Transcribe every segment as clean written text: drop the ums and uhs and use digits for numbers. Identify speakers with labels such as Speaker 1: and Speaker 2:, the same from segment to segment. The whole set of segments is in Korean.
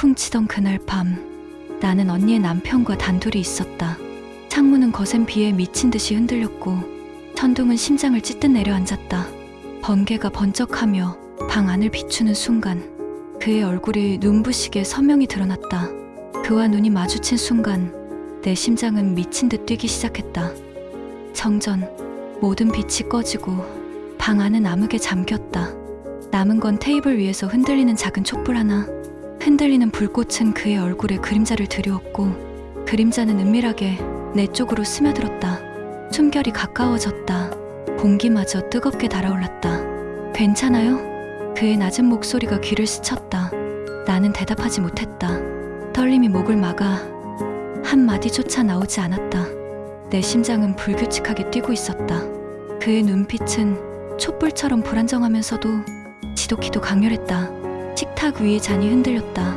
Speaker 1: 폭풍 치던 그날 밤, 나는 언니의 남편과 단둘이 있었다. 창문은 거센 비에 미친 듯이 흔들렸고 천둥은 심장을 찢듯 내려앉았다. 번개가 번쩍하며 방 안을 비추는 순간 그의 얼굴이 눈부시게 선명히 드러났다. 그와 눈이 마주친 순간 내 심장은 미친 듯 뛰기 시작했다. 정전, 모든 빛이 꺼지고 방 안은 암흑에 잠겼다. 남은 건 테이블 위에서 흔들리는 작은 촛불 하나. 흔들리는 불꽃은 그의 얼굴에 그림자를 드리웠고 그림자는 은밀하게 내 쪽으로 스며들었다. 숨결이 가까워졌다. 공기마저 뜨겁게 달아올랐다. 괜찮아요? 그의 낮은 목소리가 귀를 스쳤다. 나는 대답하지 못했다. 떨림이 목을 막아 한마디조차 나오지 않았다. 내 심장은 불규칙하게 뛰고 있었다. 그의 눈빛은 촛불처럼 불안정하면서도 지독히도 강렬했다. 식탁 위의 잔이 흔들렸다.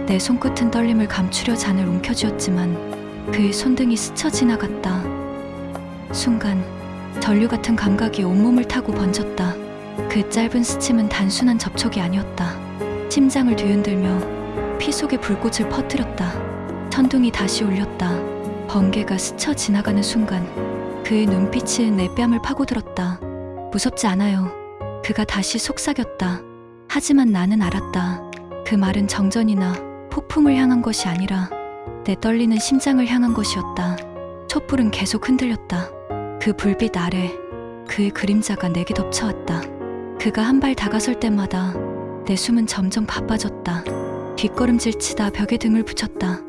Speaker 1: 내 손끝은 떨림을 감추려 잔을 움켜쥐었지만 그의 손등이 스쳐 지나갔다. 순간 전류 같은 감각이 온몸을 타고 번졌다. 그 짧은 스침은 단순한 접촉이 아니었다. 심장을 뒤흔들며 피 속에 불꽃을 퍼뜨렸다. 천둥이 다시 울렸다. 번개가 스쳐 지나가는 순간 그의 눈빛이 내 뺨을 파고들었다. 무섭지 않아요. 그가 다시 속삭였다. 하지만 나는 알았다. 그 말은 정전이나 폭풍을 향한 것이 아니라 내 떨리는 심장을 향한 것이었다. 촛불은 계속 흔들렸다. 그 불빛 아래 그의 그림자가 내게 덮쳐왔다. 그가 한 발 다가설 때마다 내 숨은 점점 바빠졌다. 뒷걸음질 치다 벽에 등을 붙였다.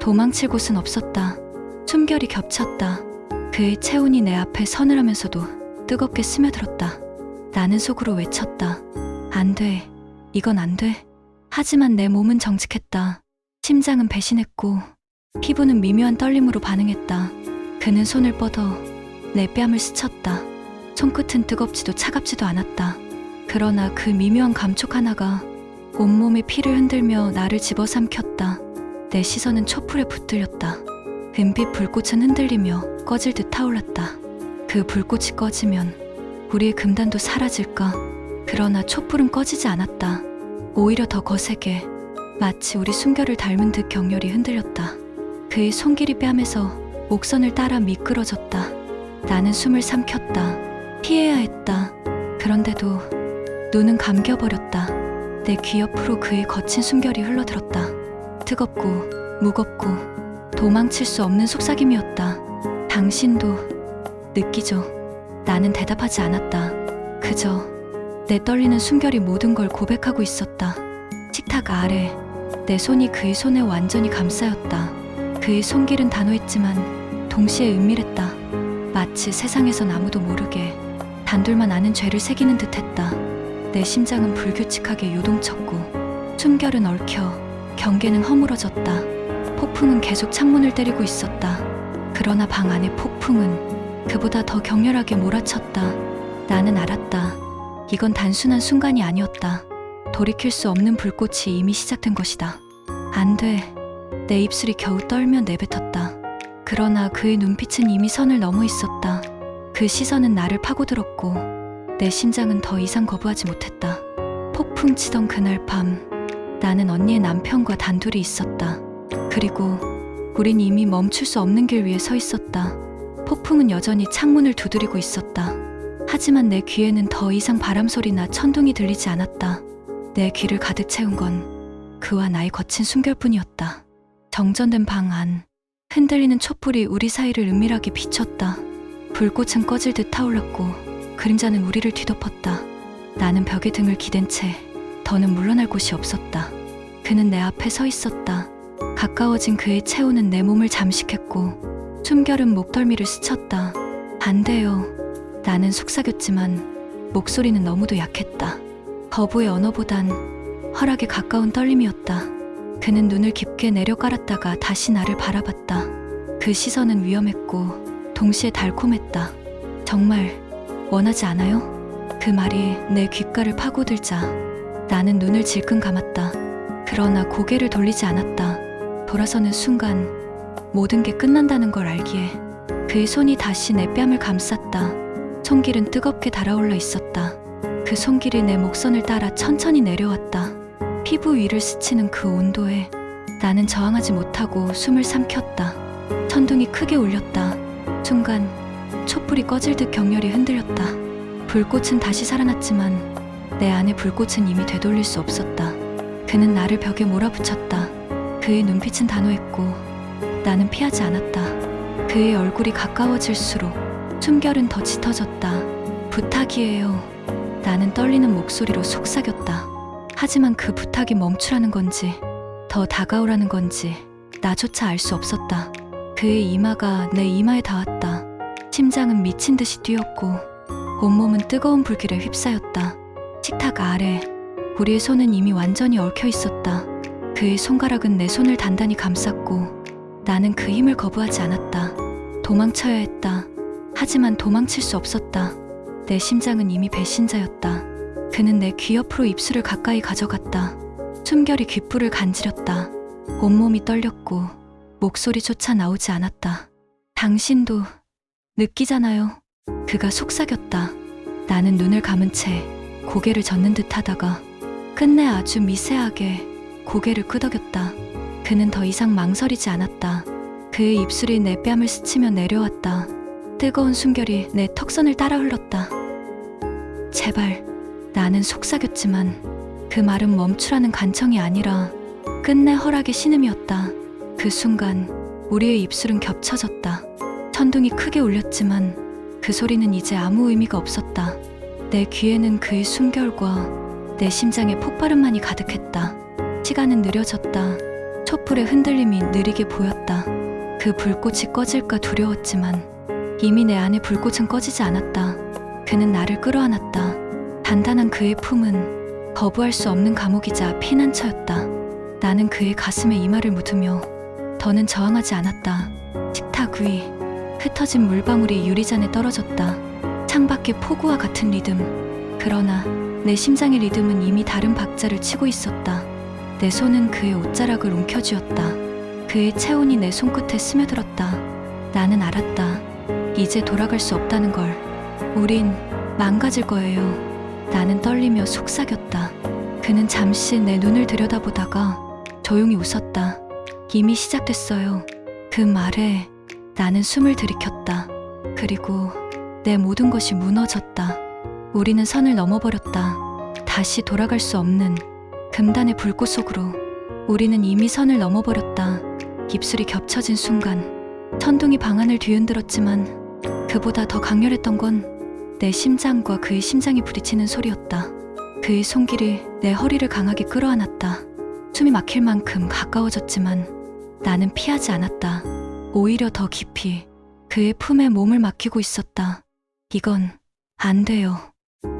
Speaker 1: 도망칠 곳은 없었다. 숨결이 겹쳤다. 그의 체온이 내 앞에 서늘하면서도 뜨겁게 스며들었다. 나는 속으로 외쳤다. 안 돼. 이건 안 돼. 하지만 내 몸은 정직했다. 심장은 배신했고 피부는 미묘한 떨림으로 반응했다. 그는 손을 뻗어 내 뺨을 스쳤다. 손끝은 뜨겁지도 차갑지도 않았다. 그러나 그 미묘한 감촉 하나가 온몸의 피를 흔들며 나를 집어삼켰다. 내 시선은 촛불에 붙들렸다. 은빛 불꽃은 흔들리며 꺼질 듯 타올랐다. 그 불꽃이 꺼지면 우리의 금단도 사라질까? 그러나 촛불은 꺼지지 않았다. 오히려 더 거세게 마치 우리 숨결을 닮은 듯 격렬히 흔들렸다. 그의 손길이 뺨에서 목선을 따라 미끄러졌다. 나는 숨을 삼켰다. 피해야 했다. 그런데도 눈은 감겨버렸다. 내 귀 옆으로 그의 거친 숨결이 흘러들었다. 뜨겁고 무겁고 도망칠 수 없는 속삭임이었다. 당신도 느끼죠? 나는 대답하지 않았다. 그저 내 떨리는 숨결이 모든 걸 고백하고 있었다. 식탁 아래 내 손이 그의 손에 완전히 감싸였다. 그의 손길은 단호했지만 동시에 은밀했다. 마치 세상에선 아무도 모르게 단둘만 아는 죄를 새기는 듯했다. 내 심장은 불규칙하게 요동쳤고 숨결은 얽혀 경계는 허물어졌다. 폭풍은 계속 창문을 때리고 있었다. 그러나 방 안의 폭풍은 그보다 더 격렬하게 몰아쳤다. 나는 알았다. 이건 단순한 순간이 아니었다. 돌이킬 수 없는 불꽃이 이미 시작된 것이다. 안 돼. 내 입술이 겨우 떨며 내뱉었다. 그러나 그의 눈빛은 이미 선을 넘어 있었다. 그 시선은 나를 파고들었고 내 심장은 더 이상 거부하지 못했다. 폭풍 치던 그날 밤, 나는 언니의 남편과 단둘이 있었다. 그리고 우린 이미 멈출 수 없는 길 위에 서 있었다. 폭풍은 여전히 창문을 두드리고 있었다. 하지만 내 귀에는 더 이상 바람소리나 천둥이 들리지 않았다. 내 귀를 가득 채운 건 그와 나의 거친 숨결뿐이었다. 정전된 방 안, 흔들리는 촛불이 우리 사이를 은밀하게 비췄다. 불꽃은 꺼질 듯 타올랐고 그림자는 우리를 뒤덮었다. 나는 벽에 등을 기댄 채 더는 물러날 곳이 없었다. 그는 내 앞에 서 있었다. 가까워진 그의 체온은 내 몸을 잠식했고 숨결은 목덜미를 스쳤다. 안 돼요. 나는 속삭였지만 목소리는 너무도 약했다. 거부의 언어보단 허락에 가까운 떨림이었다. 그는 눈을 깊게 내려 깔았다가 다시 나를 바라봤다. 그 시선은 위험했고 동시에 달콤했다. 정말 원하지 않아요? 그 말이 내 귓가를 파고들자 나는 눈을 질끈 감았다. 그러나 고개를 돌리지 않았다. 돌아서는 순간 모든 게 끝난다는 걸 알기에 그의 손이 다시 내 뺨을 감쌌다. 손길은 뜨겁게 달아올라 있었다. 그 손길이 내 목선을 따라 천천히 내려왔다. 피부 위를 스치는 그 온도에 나는 저항하지 못하고 숨을 삼켰다. 천둥이 크게 울렸다. 순간 촛불이 꺼질 듯 격렬히 흔들렸다. 불꽃은 다시 살아났지만 내 안의 불꽃은 이미 되돌릴 수 없었다. 그는 나를 벽에 몰아붙였다. 그의 눈빛은 단호했고 나는 피하지 않았다. 그의 얼굴이 가까워질수록 숨결은 더 짙어졌다. 부탁이에요. 나는 떨리는 목소리로 속삭였다. 하지만 그 부탁이 멈추라는 건지 더 다가오라는 건지 나조차 알 수 없었다. 그의 이마가 내 이마에 닿았다. 심장은 미친 듯이 뛰었고 온몸은 뜨거운 불길에 휩싸였다. 식탁 아래 우리의 손은 이미 완전히 얽혀 있었다. 그의 손가락은 내 손을 단단히 감쌌고 나는 그 힘을 거부하지 않았다. 도망쳐야 했다. 하지만 도망칠 수 없었다. 내 심장은 이미 배신자였다. 그는 내 귀 옆으로 입술을 가까이 가져갔다. 숨결이 귓불을 간지렸다. 온몸이 떨렸고 목소리조차 나오지 않았다. 당신도 느끼잖아요. 그가 속삭였다. 나는 눈을 감은 채 고개를 젓는 듯 하다가 끝내 아주 미세하게 고개를 끄덕였다. 그는 더 이상 망설이지 않았다. 그의 입술이 내 뺨을 스치며 내려왔다. 뜨거운 숨결이 내 턱선을 따라 흘렀다. 제발. 나는 속삭였지만 그 말은 멈추라는 간청이 아니라 끝내 허락의 신음이었다. 그 순간 우리의 입술은 겹쳐졌다. 천둥이 크게 울렸지만 그 소리는 이제 아무 의미가 없었다. 내 귀에는 그의 숨결과 내 심장의 폭발음만이 가득했다. 시간은 느려졌다. 촛불의 흔들림이 느리게 보였다. 그 불꽃이 꺼질까 두려웠지만 이미 내 안의 불꽃은 꺼지지 않았다. 그는 나를 끌어안았다. 단단한 그의 품은 거부할 수 없는 감옥이자 피난처였다. 나는 그의 가슴에 이마를 묻으며 더는 저항하지 않았다. 식탁 위 흩어진 물방울이 유리잔에 떨어졌다. 창밖의 폭우와 같은 리듬. 그러나 내 심장의 리듬은 이미 다른 박자를 치고 있었다. 내 손은 그의 옷자락을 움켜쥐었다. 그의 체온이 내 손끝에 스며들었다. 나는 알았다. 이제 돌아갈 수 없다는 걸. 우린 망가질 거예요. 나는 떨리며 속삭였다. 그는 잠시 내 눈을 들여다보다가 조용히 웃었다. 이미 시작됐어요. 그 말에 나는 숨을 들이켰다. 그리고 내 모든 것이 무너졌다. 우리는 선을 넘어버렸다. 다시 돌아갈 수 없는 금단의 불꽃 속으로. 우리는 이미 선을 넘어버렸다. 입술이 겹쳐진 순간 천둥이 방안을 뒤흔들었지만 그보다 더 강렬했던 건 내 심장과 그의 심장이 부딪히는 소리였다. 그의 손길이 내 허리를 강하게 끌어안았다. 숨이 막힐 만큼 가까워졌지만 나는 피하지 않았다. 오히려 더 깊이 그의 품에 몸을 맡기고 있었다. 이건 안 돼요.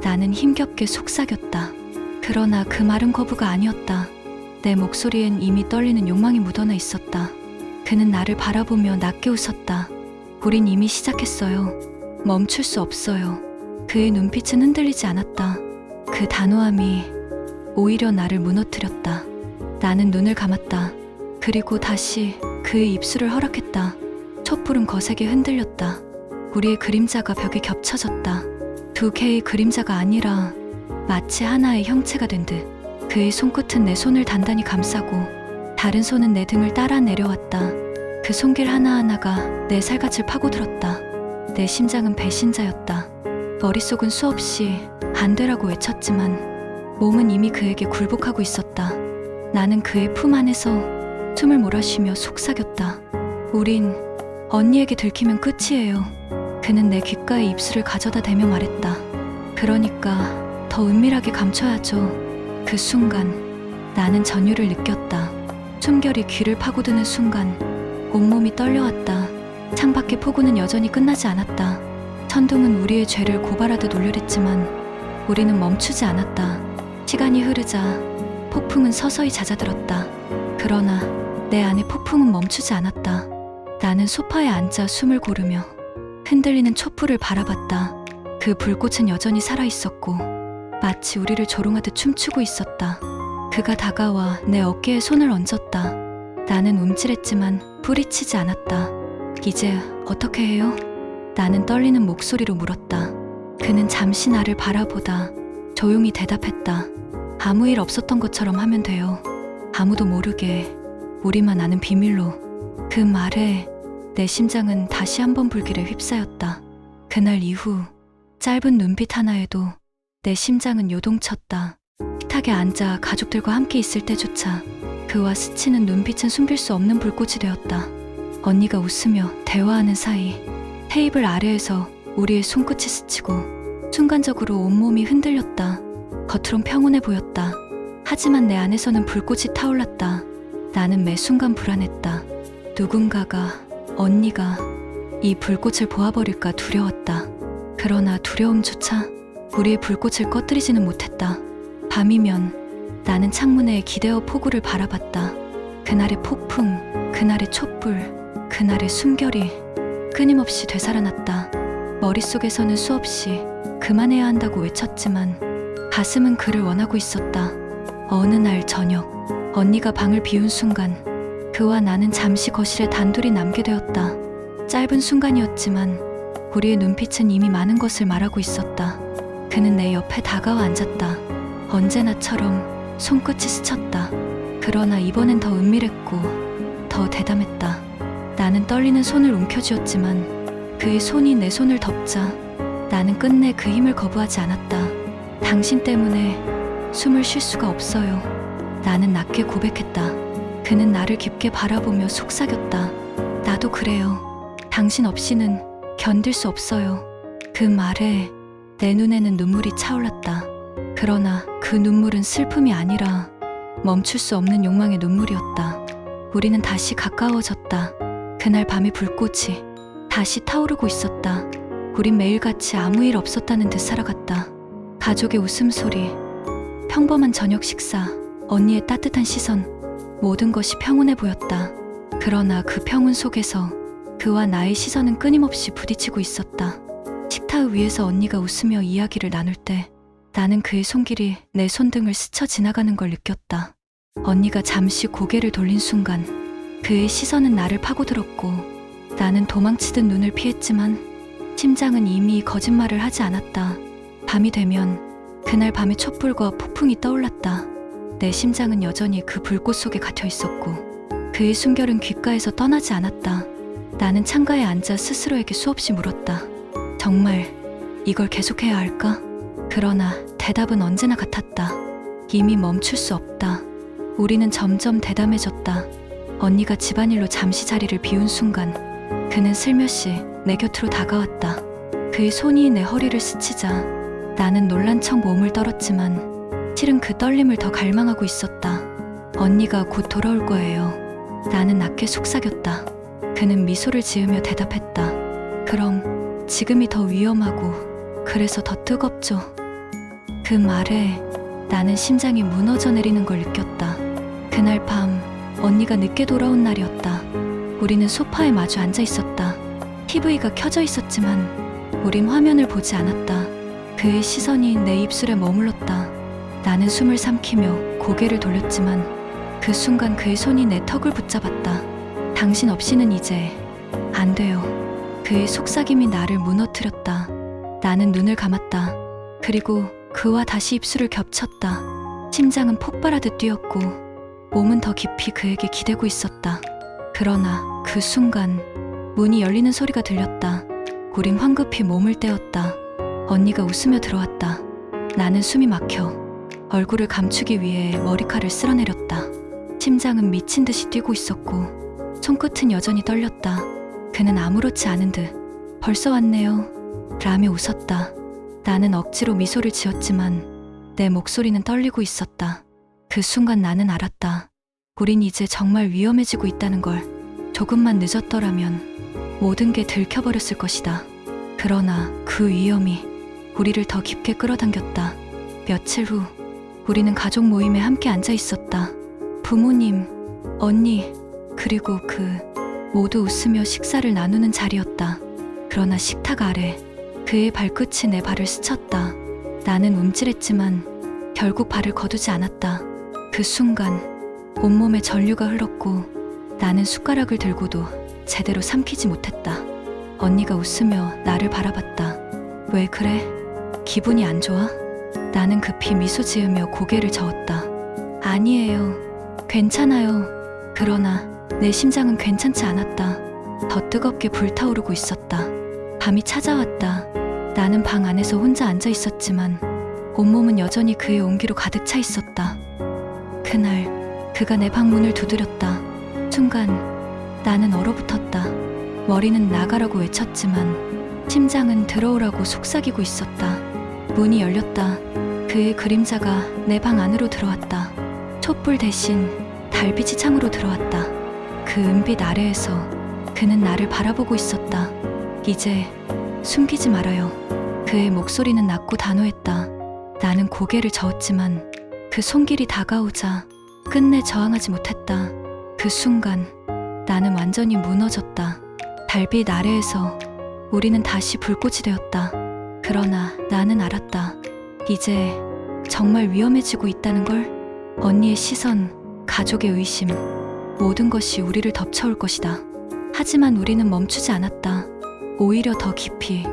Speaker 1: 나는 힘겹게 속삭였다. 그러나 그 말은 거부가 아니었다. 내 목소리엔 이미 떨리는 욕망이 묻어나 있었다. 그는 나를 바라보며 낮게 웃었다. 우린 이미 시작했어요. 멈출 수 없어요. 그의 눈빛은 흔들리지 않았다. 그 단호함이 오히려 나를 무너뜨렸다. 나는 눈을 감았다. 그리고 다시 그의 입술을 허락했다. 촛불은 거세게 흔들렸다. 우리의 그림자가 벽에 겹쳐졌다. 두 개의 그림자가 아니라 마치 하나의 형체가 된 듯. 그의 손끝은 내 손을 단단히 감싸고 다른 손은 내 등을 따라 내려왔다. 그 손길 하나하나가 내 살갗을 파고들었다. 내 심장은 배신자였다. 머릿속은 수없이 안 되라고 외쳤지만 몸은 이미 그에게 굴복하고 있었다. 나는 그의 품 안에서 숨을 몰아쉬며 속삭였다. 우린 언니에게 들키면 끝이에요. 그는 내 귓가에 입술을 가져다 대며 말했다. 그러니까 더 은밀하게 감춰야죠. 그 순간 나는 전율을 느꼈다. 숨결이 귀를 파고드는 순간 온몸이 떨려왔다. 창밖의 폭우는 여전히 끝나지 않았다. 천둥은 우리의 죄를 고발하듯 울려댔지만 우리는 멈추지 않았다. 시간이 흐르자 폭풍은 서서히 잦아들었다. 그러나 내 안의 폭풍은 멈추지 않았다. 나는 소파에 앉아 숨을 고르며 흔들리는 촛불을 바라봤다. 그 불꽃은 여전히 살아있었고 마치 우리를 조롱하듯 춤추고 있었다. 그가 다가와 내 어깨에 손을 얹었다. 나는 움찔했지만 뿌리치지 않았다. 이제 어떻게 해요? 나는 떨리는 목소리로 물었다. 그는 잠시 나를 바라보다 조용히 대답했다. 아무 일 없었던 것처럼 하면 돼요. 아무도 모르게 우리만 아는 비밀로. 그 말에 내 심장은 다시 한번 불길에 휩싸였다. 그날 이후 짧은 눈빛 하나에도 내 심장은 요동쳤다. 식탁에 앉아 가족들과 함께 있을 때조차 그와 스치는 눈빛은 숨길 수 없는 불꽃이 되었다. 언니가 웃으며 대화하는 사이 테이블 아래에서 우리의 손끝이 스치고 순간적으로 온몸이 흔들렸다. 겉으론 평온해 보였다. 하지만 내 안에서는 불꽃이 타올랐다. 나는 매 순간 불안했다. 누군가가, 언니가 이 불꽃을 보아버릴까 두려웠다. 그러나 두려움조차 우리의 불꽃을 꺼뜨리지는 못했다. 밤이면 나는 창문에 기대어 폭우를 바라봤다. 그날의 폭풍, 그날의 촛불, 그날의 숨결이 끊임없이 되살아났다. 머릿속에서는 수없이 그만해야 한다고 외쳤지만 가슴은 그를 원하고 있었다. 어느 날 저녁, 언니가 방을 비운 순간 그와 나는 잠시 거실에 단둘이 남게 되었다. 짧은 순간이었지만 우리의 눈빛은 이미 많은 것을 말하고 있었다. 그는 내 옆에 다가와 앉았다. 언제나처럼 손끝이 스쳤다. 그러나 이번엔 더 은밀했고 더 대담했다. 나는 떨리는 손을 움켜쥐었지만 그의 손이 내 손을 덮자 나는 끝내 그 힘을 거부하지 않았다. 당신 때문에 숨을 쉴 수가 없어요. 나는 낮게 고백했다. 그는 나를 깊게 바라보며 속삭였다. 나도 그래요. 당신 없이는 견딜 수 없어요. 그 말에 내 눈에는 눈물이 차올랐다. 그러나 그 눈물은 슬픔이 아니라 멈출 수 없는 욕망의 눈물이었다. 우리는 다시 가까워졌다. 그날 밤의 불꽃이 다시 타오르고 있었다. 우린 매일같이 아무 일 없었다는 듯 살아갔다. 가족의 웃음소리, 평범한 저녁 식사, 언니의 따뜻한 시선, 모든 것이 평온해 보였다. 그러나 그 평온 속에서 그와 나의 시선은 끊임없이 부딪히고 있었다. 식탁 위에서 언니가 웃으며 이야기를 나눌 때 나는 그의 손길이 내 손등을 스쳐 지나가는 걸 느꼈다. 언니가 잠시 고개를 돌린 순간 그의 시선은 나를 파고들었고 나는 도망치듯 눈을 피했지만 심장은 이미 거짓말을 하지 않았다. 밤이 되면 그날 밤의 촛불과 폭풍이 떠올랐다. 내 심장은 여전히 그 불꽃 속에 갇혀 있었고 그의 숨결은 귓가에서 떠나지 않았다. 나는 창가에 앉아 스스로에게 수없이 물었다. 정말 이걸 계속해야 할까? 그러나 대답은 언제나 같았다. 이미 멈출 수 없다. 우리는 점점 대담해졌다. 언니가 집안일로 잠시 자리를 비운 순간 그는 슬며시 내 곁으로 다가왔다. 그의 손이 내 허리를 스치자 나는 놀란 척 몸을 떨었지만 실은 그 떨림을 더 갈망하고 있었다. 언니가 곧 돌아올 거예요. 나는 낮게 속삭였다. 그는 미소를 지으며 대답했다. 그럼 지금이 더 위험하고 그래서 더 뜨겁죠. 그 말에 나는 심장이 무너져 내리는 걸 느꼈다. 그날 밤 언니가 늦게 돌아온 날이었다. 우리는 소파에 마주 앉아 있었다. TV가 켜져 있었지만 우린 화면을 보지 않았다. 그의 시선이 내 입술에 머물렀다. 나는 숨을 삼키며 고개를 돌렸지만 그 순간 그의 손이 내 턱을 붙잡았다. 당신 없이는 이제 안 돼요. 그의 속삭임이 나를 무너뜨렸다. 나는 눈을 감았다. 그리고 그와 다시 입술을 겹쳤다. 심장은 폭발하듯 뛰었고 몸은 더 깊이 그에게 기대고 있었다. 그러나 그 순간 문이 열리는 소리가 들렸다. 우린 황급히 몸을 떼었다. 언니가 웃으며 들어왔다. 나는 숨이 막혀 얼굴을 감추기 위해 머리칼을 쓸어내렸다. 심장은 미친 듯이 뛰고 있었고 손끝은 여전히 떨렸다. 그는 아무렇지 않은 듯 벌써 왔네요 라며 웃었다. 나는 억지로 미소를 지었지만 내 목소리는 떨리고 있었다. 그 순간 나는 알았다. 우린 이제 정말 위험해지고 있다는 걸. 조금만 늦었더라면 모든 게 들켜버렸을 것이다. 그러나 그 위험이 우리를 더 깊게 끌어당겼다. 며칠 후 우리는 가족 모임에 함께 앉아 있었다. 부모님, 언니, 그리고 모두 웃으며 식사를 나누는 자리였다. 그러나 식탁 아래 그의 발끝이 내 발을 스쳤다. 나는 움찔했지만 결국 발을 거두지 않았다. 그 순간 온몸에 전류가 흘렀고 나는 숟가락을 들고도 제대로 삼키지 못했다. 언니가 웃으며 나를 바라봤다. 왜 그래? 기분이 안 좋아? 나는 급히 미소 지으며 고개를 저었다. 아니에요. 괜찮아요. 그러나 내 심장은 괜찮지 않았다. 더 뜨겁게 불타오르고 있었다. 밤이 찾아왔다. 나는 방 안에서 혼자 앉아 있었지만 온몸은 여전히 그의 온기로 가득 차 있었다. 그날 그가 내 방 문을 두드렸다. 순간 나는 얼어붙었다. 머리는 나가라고 외쳤지만 심장은 들어오라고 속삭이고 있었다. 문이 열렸다. 그의 그림자가 내 방 안으로 들어왔다. 촛불 대신 달빛이 창으로 들어왔다. 그 은빛 아래에서 그는 나를 바라보고 있었다. 이제 숨기지 말아요. 그의 목소리는 낮고 단호했다. 나는 고개를 저었지만 그 손길이 다가오자 끝내 저항하지 못했다. 그 순간 나는 완전히 무너졌다. 달빛 아래에서 우리는 다시 불꽃이 되었다. 그러나 나는 알았다. 이제 정말 위험해지고 있다는 걸. 언니의 시선, 가족의 의심, 모든 것이 우리를 덮쳐올 것이다. 하지만 우리는 멈추지 않았다. 오히려 더 깊이,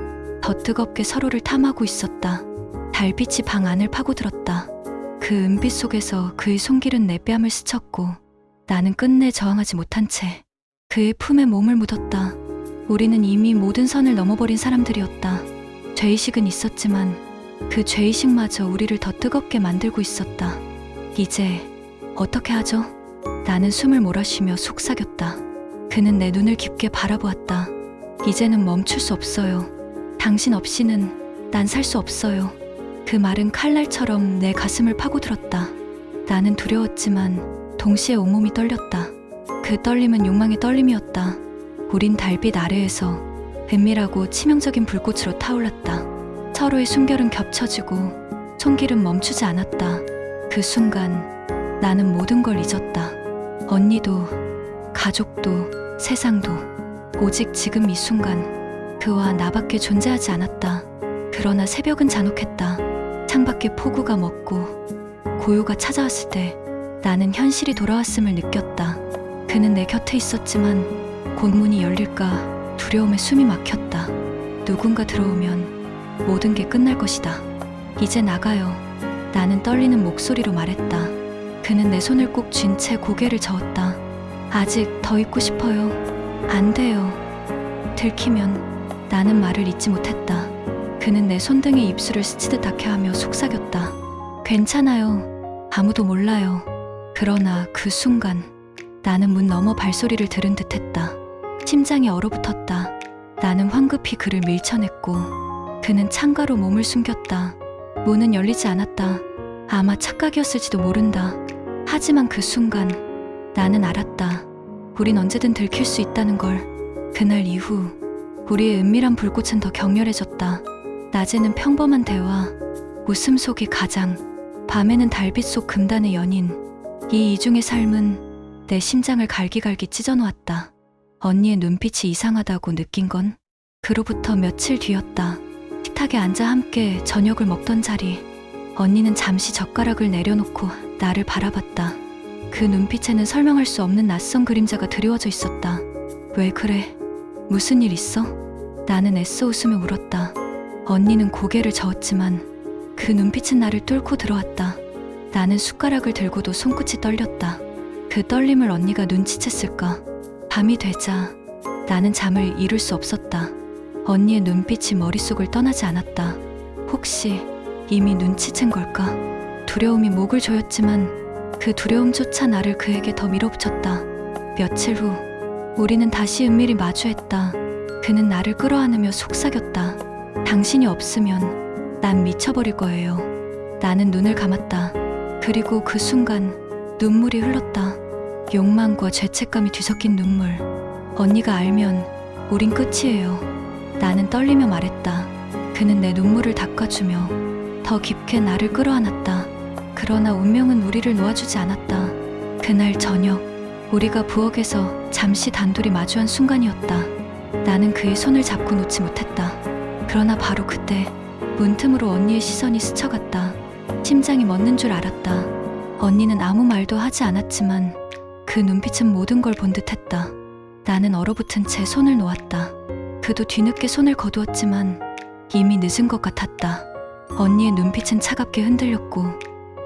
Speaker 1: 더 뜨겁게 서로를 탐하고 있었다. 달빛이 방 안을 파고들었다. 그 은빛 속에서 그의 손길은 내 뺨을 스쳤고 나는 끝내 저항하지 못한 채 그의 품에 몸을 묻었다. 우리는 이미 모든 선을 넘어버린 사람들이었다. 죄의식은 있었지만 그 죄의식마저 우리를 더 뜨겁게 만들고 있었다. 이제 어떻게 하죠? 나는 숨을 몰아쉬며 속삭였다. 그는 내 눈을 깊게 바라보았다. 이제는 멈출 수 없어요. 당신 없이는 난 살 수 없어요. 그 말은 칼날처럼 내 가슴을 파고들었다. 나는 두려웠지만 동시에 온몸이 떨렸다. 그 떨림은 욕망의 떨림이었다. 우린 달빛 아래에서 은밀하고 치명적인 불꽃으로 타올랐다. 서로의 숨결은 겹쳐지고 손길은 멈추지 않았다. 그 순간 나는 모든 걸 잊었다. 언니도, 가족도, 세상도. 오직 지금 이 순간 그와 나밖에 존재하지 않았다. 그러나 새벽은 잔혹했다. 창밖에 폭우가 멎고 고요가 찾아왔을 때 나는 현실이 돌아왔음을 느꼈다. 그는 내 곁에 있었지만 곧 문이 열릴까 두려움에 숨이 막혔다. 누군가 들어오면 모든 게 끝날 것이다. 이제 나가요. 나는 떨리는 목소리로 말했다. 그는 내 손을 꼭 쥔 채 고개를 저었다. 아직 더 있고 싶어요. 안 돼요. 들키면. 나는 말을 잇지 못했다. 그는 내 손등에 입술을 스치듯 닿게하며 속삭였다. 괜찮아요. 아무도 몰라요. 그러나 그 순간 나는 문 너머 발소리를 들은 듯했다. 심장이 얼어붙었다. 나는 황급히 그를 밀쳐냈고 그는 창가로 몸을 숨겼다. 문은 열리지 않았다. 아마 착각이었을지도 모른다. 하지만 그 순간 나는 알았다. 우린 언제든 들킬 수 있다는 걸. 그날 이후 우리의 은밀한 불꽃은 더 격렬해졌다. 낮에는 평범한 대화, 웃음 속의 가장, 밤에는 달빛 속 금단의 연인. 이 이중의 삶은 내 심장을 갈기갈기 찢어놓았다. 언니의 눈빛이 이상하다고 느낀 건 그로부터 며칠 뒤였다. 식탁에 앉아 함께 저녁을 먹던 자리. 언니는 잠시 젓가락을 내려놓고 나를 바라봤다. 그 눈빛에는 설명할 수 없는 낯선 그림자가 드리워져 있었다. 왜 그래? 무슨 일 있어? 나는 애써 웃으며 물었다. 언니는 고개를 저었지만 그 눈빛은 나를 뚫고 들어왔다. 나는 숟가락을 들고도 손끝이 떨렸다. 그 떨림을 언니가 눈치챘을까? 밤이 되자 나는 잠을 이룰 수 없었다. 언니의 눈빛이 머릿속을 떠나지 않았다. 혹시 이미 눈치챈 걸까? 두려움이 목을 조였지만 그 두려움조차 나를 그에게 더 밀어붙였다. 며칠 후 우리는 다시 은밀히 마주했다. 그는 나를 끌어안으며 속삭였다. 당신이 없으면 난 미쳐버릴 거예요. 나는 눈을 감았다. 그리고 그 순간 눈물이 흘렀다. 욕망과 죄책감이 뒤섞인 눈물. 언니가 알면 우린 끝이에요. 나는 떨리며 말했다. 그는 내 눈물을 닦아주며 더 깊게 나를 끌어안았다. 그러나 운명은 우리를 놓아주지 않았다. 그날 저녁 우리가 부엌에서 잠시 단둘이 마주한 순간이었다. 나는 그의 손을 잡고 놓지 못했다. 그러나 바로 그때 문틈으로 언니의 시선이 스쳐갔다. 심장이 멎는 줄 알았다. 언니는 아무 말도 하지 않았지만 그 눈빛은 모든 걸 본 듯했다. 나는 얼어붙은 채 손을 놓았다. 그도 뒤늦게 손을 거두었지만 이미 늦은 것 같았다. 언니의 눈빛은 차갑게 흔들렸고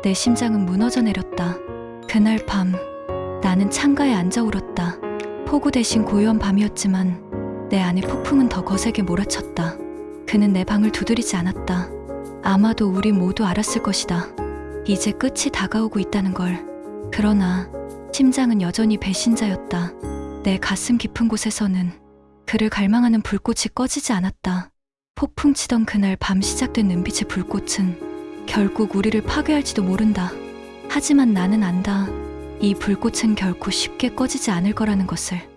Speaker 1: 내 심장은 무너져 내렸다. 그날 밤 나는 창가에 앉아 울었다. 폭우 대신 고요한 밤이었지만 내 안의 폭풍은 더 거세게 몰아쳤다. 그는 내 방을 두드리지 않았다. 아마도 우리 모두 알았을 것이다. 이제 끝이 다가오고 있다는 걸. 그러나 심장은 여전히 배신자였다. 내 가슴 깊은 곳에서는 그를 갈망하는 불꽃이 꺼지지 않았다. 폭풍 치던 그날 밤 시작된 눈빛의 불꽃은 결국 우리를 파괴할지도 모른다. 하지만 나는 안다. 이 불꽃은 결코 쉽게 꺼지지 않을 거라는 것을.